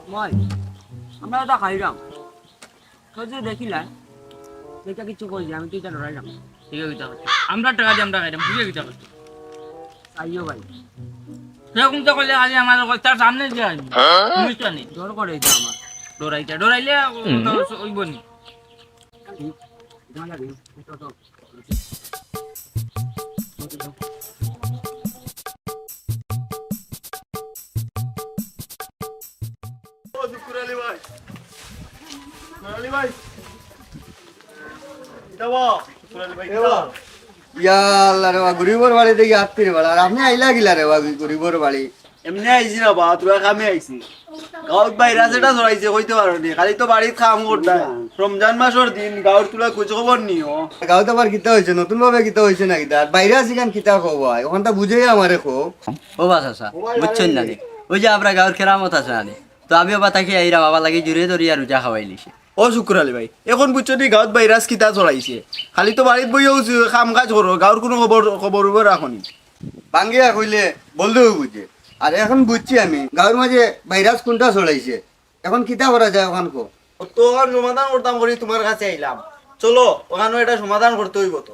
মই আমরা এটা খাইলাম যদি দেখিলা এটা কিছু কই আমি তো এটা ধরাইলাম ঠিক আছে আমরা টাকা দিয়ে আমরা খাইলাম বুঝে গেছি আইও ভাই সেরকম তো করলে আজ আমার তার সামনে যে আসবে অনুষ্ঠান নেই জোর করে এটা আমার ডরাইলে ওই বনি তোমার লাগে এটা তো ও শুকুরালি ভাই শুকুরালি ভাই দাও শুকুরালি ভাই দাও ইয়া আল্লাহ রে গরিবর বাড়ি দেখি আত্মীর বাড়ি আর আপনি আইলা গিলা রে গরিবর বাড়ি এমনি আইছি না বা তুই কামে আইছি গাঁত বাইরা যেটা চড়াইছে কইতে পারো নি খালি তো বাড়িত কাম করতা রমজান মাসের দিন গাঁর তুলা খোঁজ খবর নিও গাঁৱত আবার কিতা হয়েছে নতুন ভাবে কিতা হয়েছে না কিতা বাইরে আছি কেন কিতা কব ওখানটা বুঝেই আমারে কো ও বাস আসা বুঝছেন না ওই যে আমরা গাঁর কেরামত আছে না তো আমিও বা তাকে এইরা বাবা লাগি জুড়ে ধরি আর রোজা খাওয়াই লিছি ও শুকুরালি ভাই এখন বুঝছো নি গাঁত বাইরাস কিতা চড়াইছে খালি তো বাড়িত বইও কাম কাজ করো গাঁর কোনো খবর রাখনি বাঙ্গিয়া কইলে বললেও বুঝে আর এখন বুঝছি আমি গাঁৱৰ মাঝে ভাইরাস কোনটা ছড়াইছে এখন কিতা করা যায় ওখান কো তো ওখান সমাধান করতাম করি তোমার কাছে আইলাম চলো ওখানে এটা সমাধান করতে হইব তো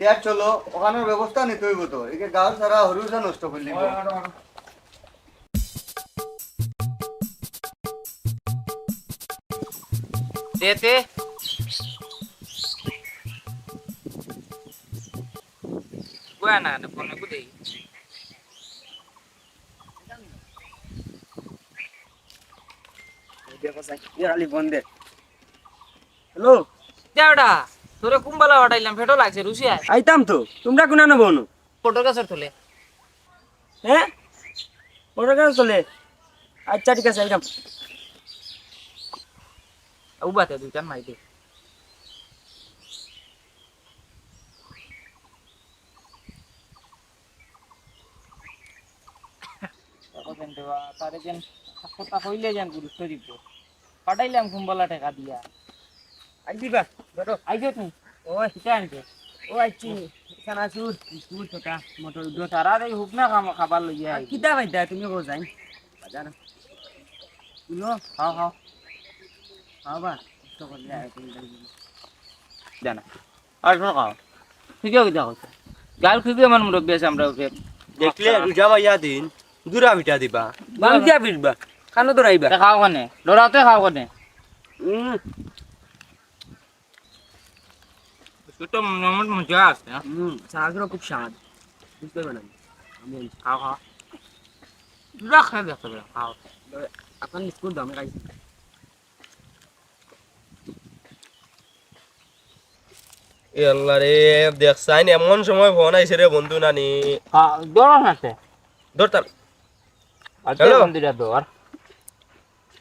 ইয়ার চলো ওখানের ব্যবস্থা নিতে হইব তো একে গাঁৱৰ সারা হরুসা নষ্ট করলি দেতে গোয়া না ফোনে কো দেই হ্যালো দেওড়া তোরে কুম্বালা হটাইলাম ফেটো লাগছে রুসিয়া আইতাম তো তোমরা কোনা নেবো না ফটো কাছে তোলে হ্যাঁ ওটা কেন চলে আচ্ছা ঠিক আছে আইতাম উবাতে দুইটান মাইতে তারে যেন কথা কইলে যেন গুরুত্ব দিব পাঠাইলাম কুম্বালা টাকা দিয়া আই দিবা ধরো আইজো তুমি ও সেটা আনতে ও আইছি চানাচুর বিস্কুট ছোটা মটর দুধ তারা এই হুক না খাবার লইয়া আর কিতা ভাইদা তুমি কো যাই বাজার শুনো খাও খাও খাবা কষ্ট করলে তুমি জানা আর শোনো খাও ঠিক আছে দেখো গাল খুবই আমার মুরব্বী আছে আমরা ওকে দেখলে রোজা ভাইয়া দিন দূরা মিটা দিবা বাংলা ফিরবা কানো দরাইবা খাও কানে ডরাতে খাও কানে তো মজা আছে সাগর খুব স্বাদ বুঝতে পারলাম আমি খাও খাও রাখা দেখো খাও আপনার বিস্কুট দাম খাইছি এ আল্লাহ রে দেখছাইন এমন সময় ফোন আইছে রে বন্ধু নানি ডর আছে ধরতাম আচ্ছা হ্যালো? বন্ধুরা ডর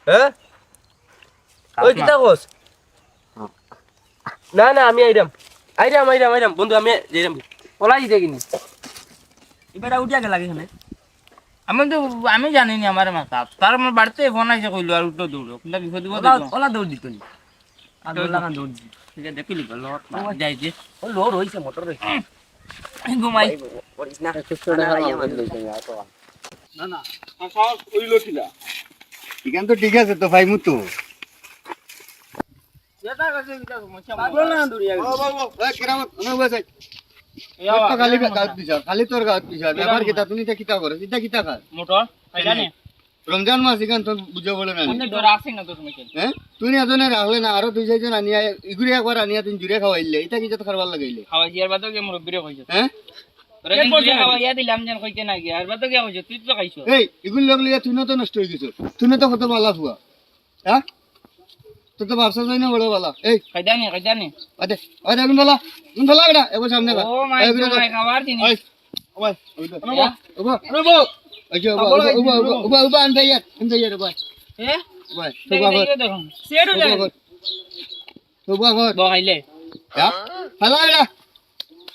হ্যাঁ ওই কিতা কস না না আমি আইরাম বন্ধু আমি যাইরাম পলাই দিতে কিনি এবার উঠিয়া গেল এখানে আমি জানি নি আমার মাথা তার আমার বাড়িতে ফোন আছে কইলো আর উঠো দৌড়ো কিন্তু বিপদ দিব ওলা দৌড় দিত নি আর দৌড় লাগা দৌড় দিত ঠিক আছে দেখিলি গেল যাইছে ও লোড হইছে মোটর হইছে ঘুমাই করিস না না না আশা কইলো ছিলা এখান তো ঠিক আছে তো ভাই মুতু যেটা কাছে এটা সমস্যা পাগল না দৌড়িয়া ও বাবু ওই কেরামত অনেক বসে তো খালি গাঁত পিছা খালি তোর গাঁত পিছা ব্যাপার কিতা তুমি তো কিতা করে কিতা কিতা খাস মোটর ফাইদা নে রমজান মাস এখান তো বুঝে বলে না অন্য ডর আছে না তো তুমি হ্যাঁ তুই এজনে রাখলে না আরো দুই চারজন আনিয়া ইগুরি একবার আনিয়া তুমি জুড়ে খাওয়াইলে এটা কি যত খাবার লাগাইলে খাওয়া জিয়ার বাদও কে মুরব্বিরে কইছো হ্যাঁ তোরা কিন্তু যে খাওয়া দিলাম যেন কইতে না গিয়া আর বাদও কে কইছো তুই তো খাইছো এই এগুলো লোক লিয়া তুই তো নষ্ট হয়ে গেছো তুই তো কত মালা ফুয়া হ্যাঁ তো তো ভাবছো না বড় বালা এই ফাইদা নে আদে আদে কোন বালা এটা এবার সামনে ও মাই গড খাবার দিনি ওই ওই ওবা ওবা আচ্ছা ওবা ওবা ওবা আনতে ইয়ার ওবা এ ওবা দেখো দেখো সেডু লাগে ওবা ঘর বহাইলে হ্যাঁ ভালো এটা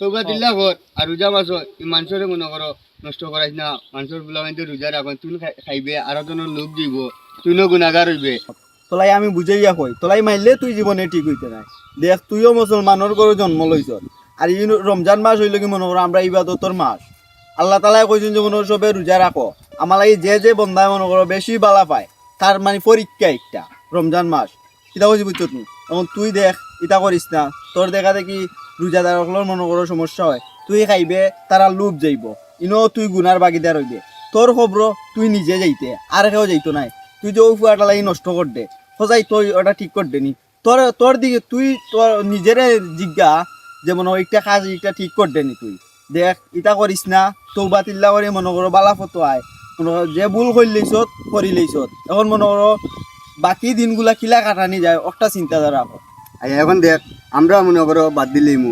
ওবা দিল্লা ঘর আর রোজা মাস মাংসরে মনে করো নষ্ট করাইস না মাংসর গুলা মানে রোজা রাখবেন তুই খাইবে আর জনের লোক দিব তুই গুণাগার হইবে তোলাই আমি বুঝাইয়া কই তোলাই মাইলে তুই জীবনে ঠিক হইতে নাই দেখ তুইও মুসলমানের ঘরে জন্ম লইছ আর এই রমজান মাস হইল কি মনে করো আমরা ইবাদতর মাস আল্লাহ তাআলা কইছেন যে মনে করো সবে রোজা রাখো আমার লাগি যে যে বন্দায় মনে করো বেশি বালা পায় তার মানে পরীক্ষা একটা রমজান মাস এটা কইছি বুঝছো তুমি এখন তুই দেখ এটা করিস না তোর দেখা দেখি রোজাদার সকলের মনে করো সমস্যা হয় তুই খাইবে তারা লোভ যাইব ইনো তুই গুনার বাগিদার হইবে তোর খবর তুই নিজে যাইতে আর কেউ যাইতো নাই তুই যে ওই ফুয়াটা লাগি নষ্ট কর দে সজাই তুই ওটা ঠিক কর দেনি তোর তোর দিকে তুই তোর নিজেরে জিজ্ঞা যে মনে হয় একটা কাজ একটা ঠিক কর দেনি তুই দেখ ইটা করিস না তৌবা তিল্লা করে মনে করো বালা ফটো আয় মনে করো যে ভুল করলিছত করি লইছত এখন মনে করো বাকি দিনগুলা কিলা কাটানি যায় একটা চিন্তাধারা কর। আর এখন দেখ আমরা মনে করো বাদ দিলেই মু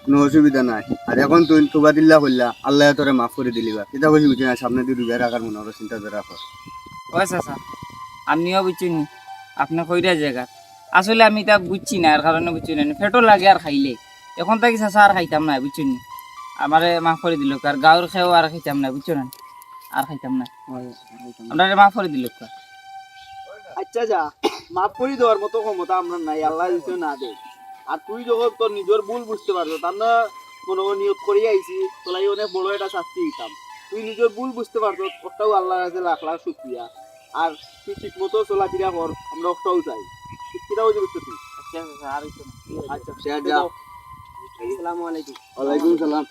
কোনো অসুবিধা নাই আর এখন তুই তোবা দিল্লা করলা আল্লাহ তোরে মাফ করে দিলিবা এটা কইছি বুঝি না সামনে দিয়ে রোজা রাখার মনে করো চিন্তাধারা কর। ওই চাচা আমিও বুঝছেন আপনি কইরা জায়গা আসলে আমি তা বুঝছি না আর কারণে বুঝছি না পেটও লাগে আর খাইলে এখন তাকে চাচা আর খাইতাম না বুঝছেন আমারে মাফ করে দিল আর গাঁর খেয়েও আর খাইতাম না বুঝছো না আর খাইতাম না আমরা মাফ করে দিল আচ্ছা যা মাফ করে দেওয়ার মতো ক্ষমতা আমরা নাই আল্লাহ দিতে না দে আর তুই যখন তোর নিজের ভুল বুঝতে পারছো তার না মনে হয় নিয়ত করিয়ে আইছি তোলাই অনেক বড় একটা শাস্তি দিতাম তুই নিজের ভুল বুঝতে পারছো ওটাও আল্লাহর কাছে লাখ লাখ শুকরিয়া আর তুই ঠিক মতো চলাফেরা কর আমরা ওটাও চাই কিটা বুঝতে পারছো তুই আর আচ্ছা শেয়ার যা আসসালামু আলাইকুম ওয়ালাইকুম সালাম।